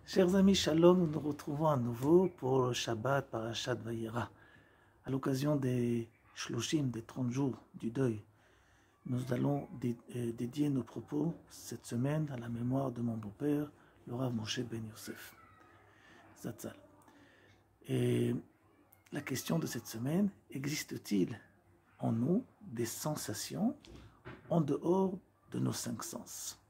Chers amis, Shalom, nous nous retrouvons à nouveau pour le Shabbat Parashat Vayera. À l'occasion des Shloshim, des 30 jours du deuil, nous allons dédier nos propos cette semaine à la mémoire de mon beau-père, le Rav Moshe Ben Yosef Zatzal. Et la question de cette semaine, existe-t-il en nous des sensations en dehors de nos 5 sens?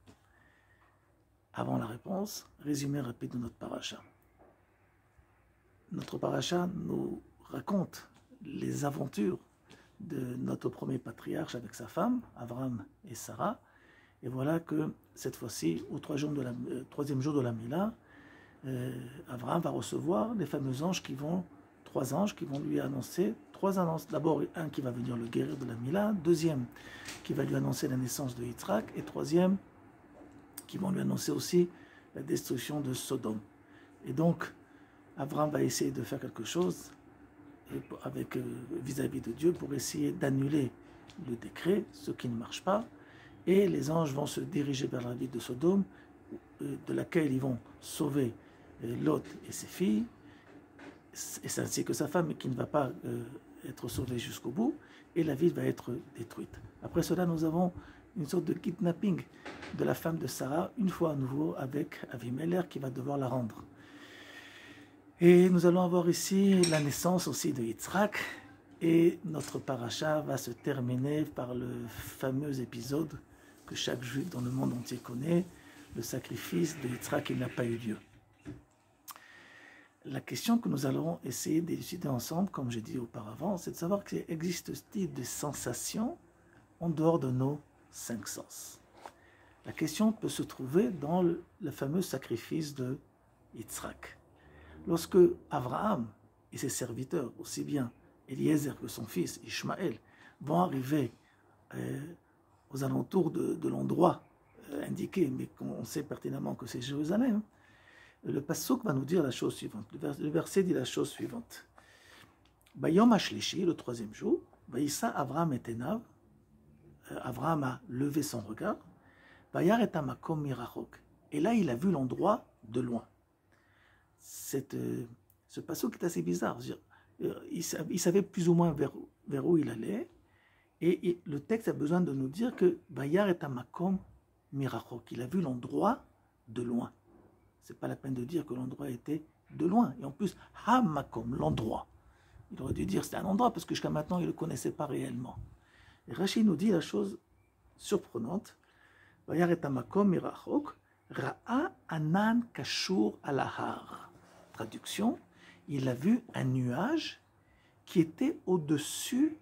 Avant la réponse, résumé rapide de notre paracha. Notre paracha nous raconte les aventures de notre premier patriarche avec sa femme, Abraham et Sarah. Et voilà que cette fois-ci, au troisième jour de la Mila, Abraham va recevoir les fameux anges trois anges qui vont lui annoncer trois annonces. D'abord, un qui va venir le guérir de la Mila, deuxième qui va lui annoncer la naissance de Yitzhak, et troisième qui vont lui annoncer aussi la destruction de Sodome. Et donc, Abraham va essayer de faire quelque chose vis-à-vis de Dieu pour essayer d'annuler le décret, ce qui ne marche pas. Et les anges vont se diriger vers la ville de Sodome, de laquelle ils vont sauver Lot et ses filles, et ainsi que sa femme, qui ne va pas être sauvée jusqu'au bout, et la ville va être détruite. Après cela, nous avons une sorte de kidnapping de la femme de Sarah, une fois à nouveau avec Avimelech qui va devoir la rendre. Et nous allons avoir ici la naissance aussi de Yitzhak, et notre paracha va se terminer par le fameux épisode que chaque juif dans le monde entier connaît, le sacrifice de Yitzhak qui n'a pas eu lieu. La question que nous allons essayer d'élucider ensemble, comme j'ai dit auparavant, c'est de savoir qu'il existe-t-il des sensations en dehors de nos 5 sens. La question peut se trouver dans le fameux sacrifice de Yitzhak. Lorsque Abraham et ses serviteurs, aussi bien Eliezer que son fils Ishmaël, vont arriver aux alentours de l'endroit indiqué, mais qu'on sait pertinemment que c'est Jérusalem, le pasuk va nous dire la chose suivante. Le verset dit la chose suivante. Bayom Hashlishi, le 3e jour, Vaïssa Abraham et Enav, Abraham a levé son regard, Vayar et Amakom Mirachok. Et là, il a vu l'endroit de loin. Ce pasuk est assez bizarre. Il savait plus ou moins vers où il allait. Et le texte a besoin de nous dire que Vayar et Amakom Mirachok. Il a vu l'endroit de loin. C'est pas la peine de dire que l'endroit était de loin. Et en plus, Hamakom, l'endroit. Il aurait dû dire c'était un endroit parce que jusqu'à maintenant, il ne le connaissait pas réellement. Et Rashi nous dit la chose surprenante. Vayar et Amakom Mirachok, Ra'a Anan Kashur Alahar. Traduction, il a vu un nuage qui était au-dessus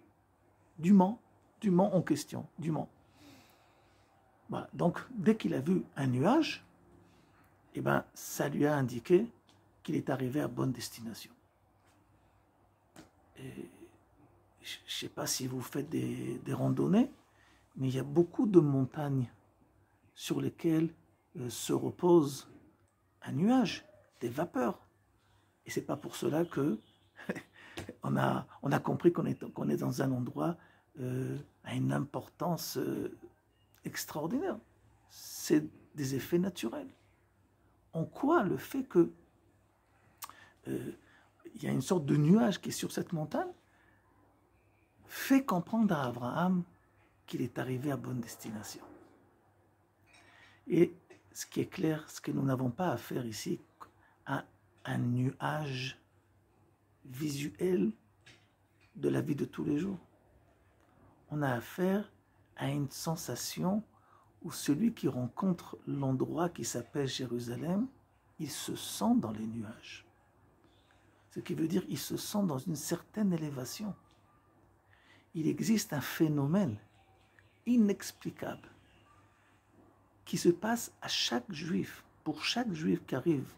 du mont en question, du mont. Voilà. Donc, dès qu'il a vu un nuage, eh ben, ça lui a indiqué qu'il est arrivé à bonne destination. Et je ne sais pas si vous faites des randonnées, mais il y a beaucoup de montagnes sur lesquelles se repose un nuage, des vapeurs. Et ce n'est pas pour cela que on a compris qu'on est dans un endroit à une importance extraordinaire. C'est des effets naturels. En quoi le fait que il y a une sorte de nuage qui est sur cette montagne fait comprendre à Abraham qu'il est arrivé à bonne destination. Et ce qui est clair, ce que nous n'avons pas à faire ici, un nuage visuel de la vie de tous les jours. On a affaire à une sensation où celui qui rencontre l'endroit qui s'appelle Jérusalem, il se sent dans les nuages. Ce qui veut dire qu'il se sent dans une certaine élévation. Il existe un phénomène inexplicable qui se passe à chaque juif, pour chaque juif qui arrive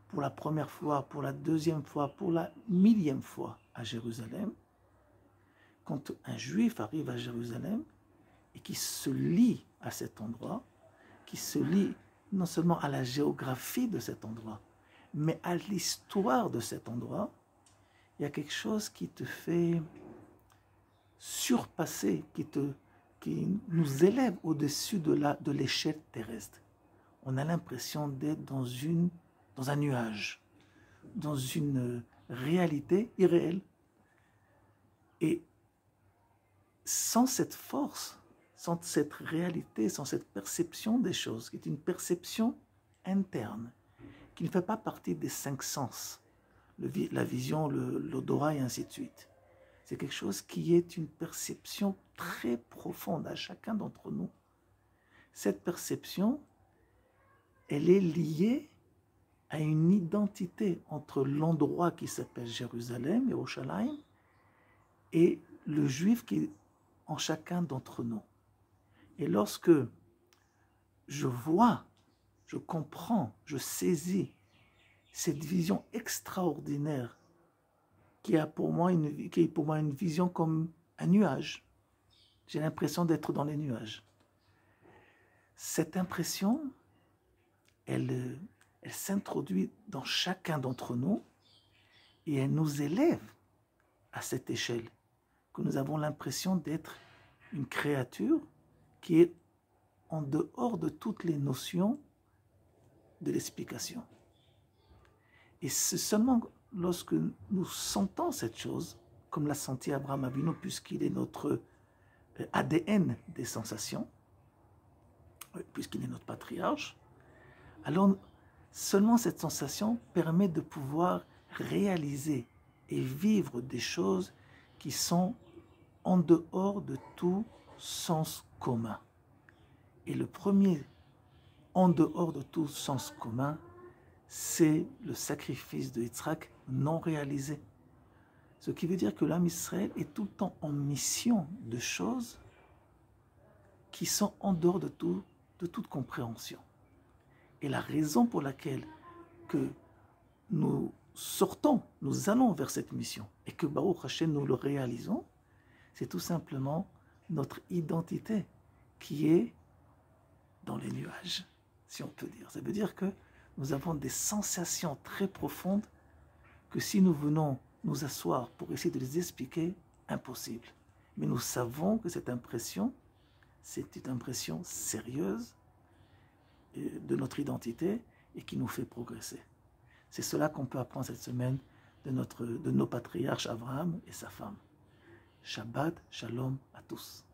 pour la première fois, pour la deuxième fois, pour la 1000e fois à Jérusalem. Quand un juif arrive à Jérusalem et qui se lie à cet endroit, qui se lie non seulement à la géographie de cet endroit, mais à l'histoire de cet endroit, il y a quelque chose qui te fait surpasser, qui nous élève au-dessus de l'échelle terrestre. On a l'impression d'être dans une dans un nuage, dans une réalité irréelle. Et sans cette force, sans cette réalité, sans cette perception des choses, qui est une perception interne, qui ne fait pas partie des 5 sens, la vision, l'odorat et ainsi de suite. C'est quelque chose qui est une perception très profonde à chacun d'entre nous. Cette perception, elle est liée à une identité entre l'endroit qui s'appelle Jérusalem, Yerushalayim, et le juif qui est en chacun d'entre nous. Et lorsque je vois, je comprends, je saisis cette vision extraordinaire qui est pour moi une vision comme un nuage. J'ai l'impression d'être dans les nuages. Cette impression, elle s'introduit dans chacun d'entre nous et elle nous élève à cette échelle, que nous avons l'impression d'être une créature qui est en dehors de toutes les notions de l'explication. Et c'est seulement lorsque nous sentons cette chose, comme l'a senti Abraham Avinu, puisqu'il est notre ADN des sensations, puisqu'il est notre patriarche, alors seulement cette sensation permet de pouvoir réaliser et vivre des choses qui sont en dehors de tout sens commun. Et le premier, en dehors de tout sens commun, c'est le sacrifice de Yitzhak non réalisé. Ce qui veut dire que l'âme Israël est tout le temps en mission de choses qui sont en dehors de toute compréhension. Et la raison pour laquelle que nous sortons, nous allons vers cette mission, et que Baruch Hashem nous le réalisons, c'est tout simplement notre identité qui est dans les nuages, si on peut dire. Ça veut dire que nous avons des sensations très profondes que si nous venons nous asseoir pour essayer de les expliquer, impossible. Mais nous savons que cette impression, c'est une impression sérieuse de notre identité et qui nous fait progresser. C'est cela qu'on peut apprendre cette semaine de nos patriarches Abraham et sa femme. Shabbat Shalom à tous.